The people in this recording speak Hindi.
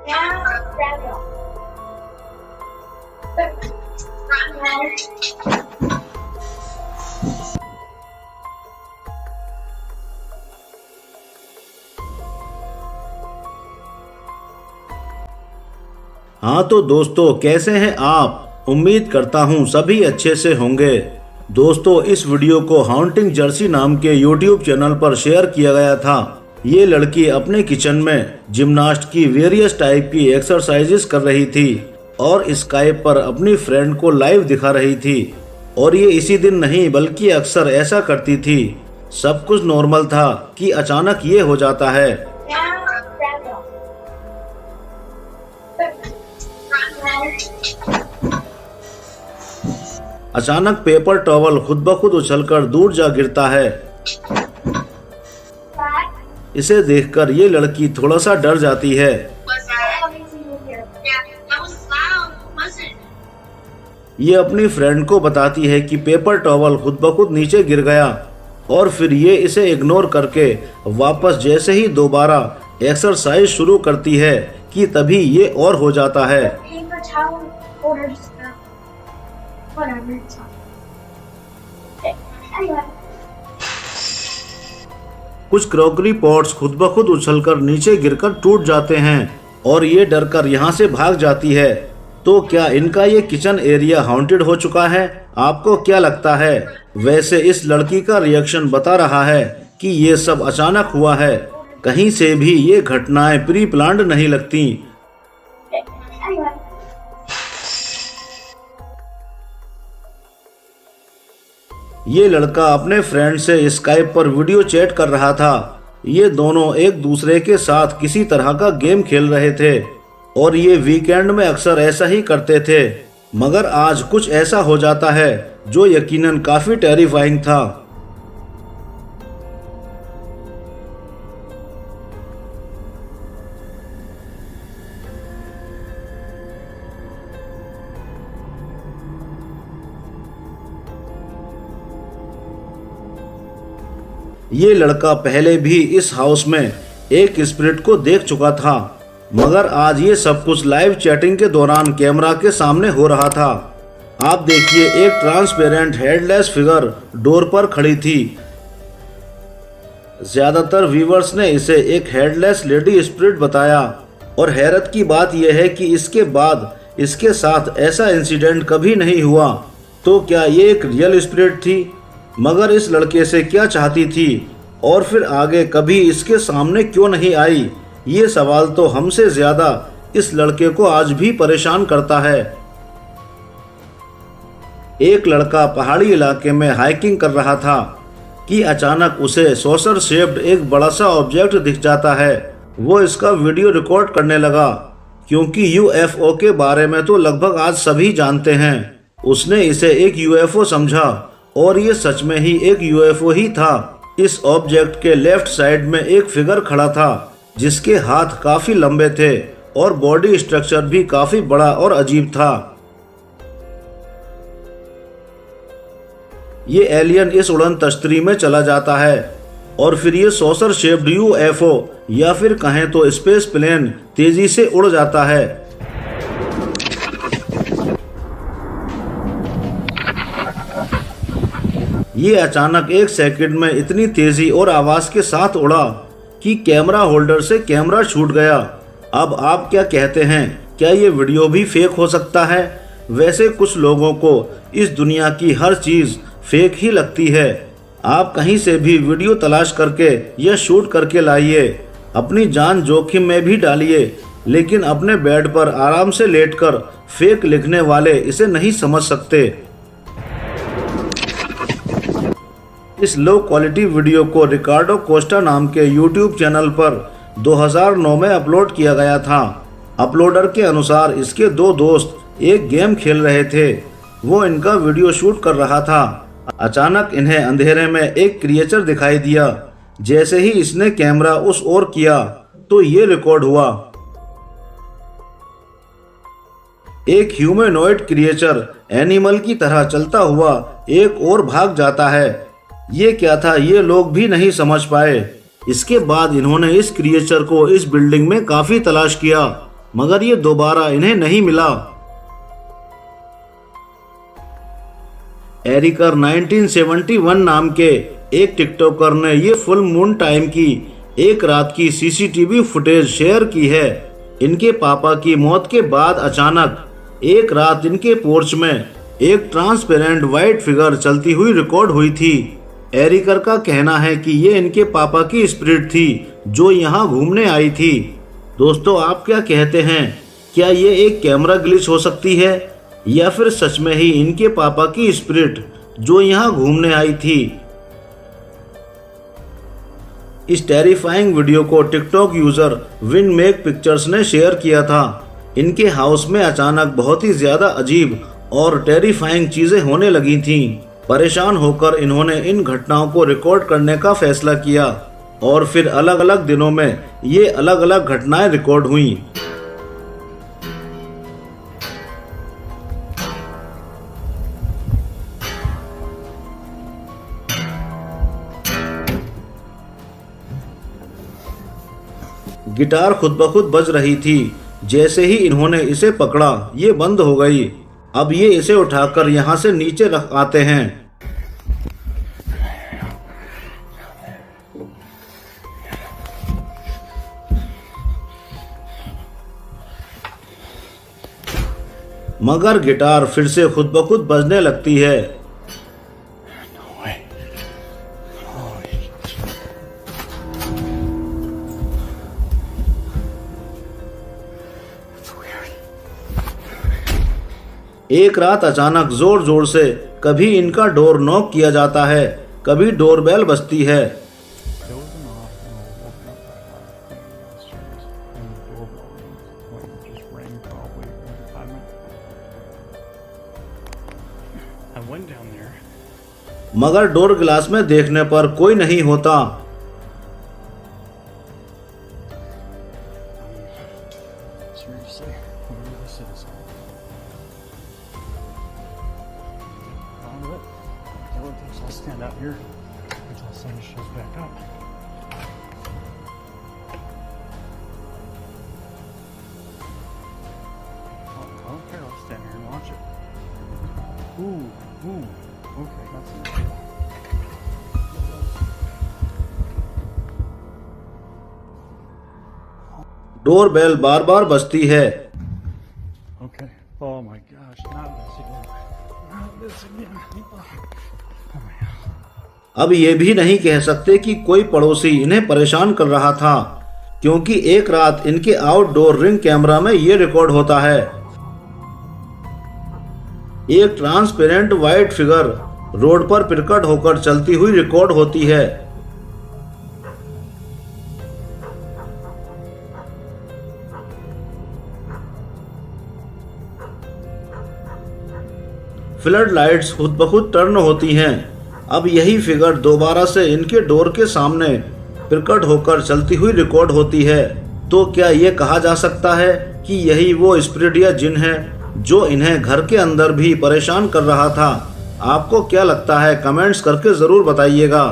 हाँ तो दोस्तों, कैसे हैं आप? उम्मीद करता हूँ सभी अच्छे से होंगे। दोस्तों, इस वीडियो को हाउंटिंग जर्सी नाम के YouTube चैनल पर शेयर किया गया था। ये लड़की अपने किचन में जिम्नास्ट की वेरियस टाइप की एक्सरसाइजेस कर रही थी और स्काइप पर अपनी फ्रेंड को लाइव दिखा रही थी। और ये इसी दिन नहीं बल्कि अक्सर ऐसा करती थी। सब कुछ नॉर्मल था कि अचानक ये हो जाता है। अचानक पेपर टॉवल खुद ब खुद उछलकर दूर जा गिरता है। इसे देखकर ये लड़की थोड़ा सा डर जाती है। ये अपनी फ्रेंड को बताती है कि पेपर टॉवल खुद ब खुद नीचे गिर गया और फिर ये इसे इग्नोर करके वापस जैसे ही दोबारा एक्सरसाइज शुरू करती है कि तभी ये और हो जाता है। कुछ क्रॉकरी पॉट्स खुद ब खुद उछलकर नीचे गिरकर टूट जाते हैं और ये डरकर यहाँ से भाग जाती है। तो क्या इनका ये किचन एरिया हॉन्टेड हो चुका है? आपको क्या लगता है? वैसे इस लड़की का रिएक्शन बता रहा है कि ये सब अचानक हुआ है। कहीं से भी ये घटनाएं प्री प्लान्ड नहीं लगती। ये लड़का अपने फ्रेंड से स्काइप पर वीडियो चैट कर रहा था। ये दोनों एक दूसरे के साथ किसी तरह का गेम खेल रहे थे और ये वीकेंड में अक्सर ऐसा ही करते थे, मगर आज कुछ ऐसा हो जाता है जो यकीनन काफी टेरिफाइंग था। ये लड़का पहले भी इस हाउस में एक स्पिरिट को देख चुका था, मगर आज ये सब कुछ लाइव चैटिंग के दौरान कैमरा के सामने हो रहा था। आप देखिए, एक ट्रांसपेरेंट हेडलेस फिगर डोर पर खड़ी थी। ज्यादातर व्यूवर्स ने इसे एक हेडलेस लेडी स्पिरिट बताया और हैरत की बात यह है कि इसके बाद इसके साथ ऐसा इंसिडेंट कभी नहीं हुआ। तो क्या ये एक रियल स्पिरिट थी? मगर इस लड़के से क्या चाहती थी और फिर आगे कभी इसके सामने क्यों नहीं आई? ये सवाल तो हमसे ज्यादा इस लड़के को आज भी परेशान करता है। एक लड़का पहाड़ी इलाके में हाइकिंग कर रहा था कि अचानक उसे सॉसर शेप्ड एक बड़ा सा ऑब्जेक्ट दिख जाता है। वो इसका वीडियो रिकॉर्ड करने लगा क्योंकि यूएफओ के बारे में तो लगभग आज सभी जानते हैं। उसने इसे एक यूएफओ समझा और ये सच में ही एक यूएफओ ही था। इस ऑब्जेक्ट के लेफ्ट साइड में एक फिगर खड़ा था जिसके हाथ काफी लंबे थे और बॉडी स्ट्रक्चर भी काफी बड़ा और अजीब था। ये एलियन इस उड़न तश्तरी में चला जाता है और फिर ये सॉसर शेप्ड यूएफओ या फिर कहें तो स्पेस प्लेन तेजी से उड़ जाता है। ये अचानक एक सेकंड में इतनी तेजी और आवाज के साथ उड़ा कि कैमरा होल्डर से कैमरा छूट गया। अब आप क्या कहते हैं? क्या ये वीडियो भी फेक हो सकता है? वैसे कुछ लोगों को इस दुनिया की हर चीज फेक ही लगती है। आप कहीं से भी वीडियो तलाश करके या शूट करके लाइए, अपनी जान जोखिम में भी डालिए, लेकिन अपने बेड पर आराम से लेटकर फेक लिखने वाले इसे नहीं समझ सकते। इस लो क्वालिटी वीडियो को रिकार्डो कोस्टा नाम के YouTube चैनल पर 2009 में अपलोड किया गया था। अपलोडर के अनुसार इसके दो दोस्त एक गेम खेल रहे थे। वो इनका वीडियो शूट कर रहा था। अचानक इन्हें अंधेरे में एक क्रिएचर दिखाई दिया। जैसे ही इसने कैमरा उस ओर किया तो ये रिकॉर्ड हुआ। एक ह्यूमैनॉइड क्रिएचर एनिमल की तरह चलता हुआ एक और भाग जाता है। ये क्या था ये लोग भी नहीं समझ पाए। इसके बाद इन्होंने इस क्रिएचर को इस बिल्डिंग में काफी तलाश किया मगर ये दोबारा इन्हें नहीं मिला। एरिकर 1971 नाम के एक टिकटॉकर ने ये फुल मून टाइम की एक रात की सीसीटीवी फुटेज शेयर की है। इनके पापा की मौत के बाद अचानक एक रात इनके पोर्च में एक ट्रांसपेरेंट व्हाइट फिगर चलती हुई रिकॉर्ड हुई थी। एरिकर का कहना है कि ये इनके पापा की स्पिरिट थी जो यहाँ घूमने आई थी। दोस्तों, आप क्या कहते हैं? क्या ये एक कैमरा ग्लिच हो सकती है या फिर सच में ही इनके पापा की स्पिरिट जो यहाँ घूमने आई थी? इस टेरिफाइंग वीडियो को TikTok user win make pictures ने शेयर किया था। इनके हाउस में अचानक बहुत ही ज्यादा अजीब और टेरिफाइंग चीजें होने लगी थीं। परेशान होकर इन्होंने इन घटनाओं को रिकॉर्ड करने का फैसला किया और फिर अलग अलग दिनों में ये अलग अलग घटनाएं रिकॉर्ड हुईं। गिटार खुद ब खुद बज रही थी। जैसे ही इन्होंने इसे पकड़ा ये बंद हो गई। अब ये इसे उठाकर यहाँ से नीचे रख आते हैं। मगर गिटार फिर से खुद ब खुद बजने लगती है। एक रात अचानक जोर जोर से कभी इनका डोर नॉक किया जाता है, कभी डोरबेल बजती है। मगर डोर ग्लास में देखने पर कोई नहीं होता। I'll stand out here until the sun shows back up. I don't care. I'll stand here and watch it. Ooh. Okay, that's enough. Doorbell बार बार बजती है। Okay. Oh my gosh, not this again. Not this again. अब ये भी नहीं कह सकते कि कोई पड़ोसी इन्हें परेशान कर रहा था, क्योंकि एक रात इनके आउटडोर रिंग कैमरा में ये रिकॉर्ड होता है। एक ट्रांसपेरेंट व्हाइट फिगर रोड पर प्रकट होकर चलती हुई रिकॉर्ड होती है। फ्लड लाइट्स खुद ब खुद टर्न होती हैं। अब यही फिगर दोबारा से इनके डोर के सामने प्रकट होकर चलती हुई रिकॉर्ड होती है। तो क्या ये कहा जा सकता है कि यही वो स्पिरिट या जिन है जो इन्हें घर के अंदर भी परेशान कर रहा था? आपको क्या लगता है? कमेंट्स करके ज़रूर बताइएगा।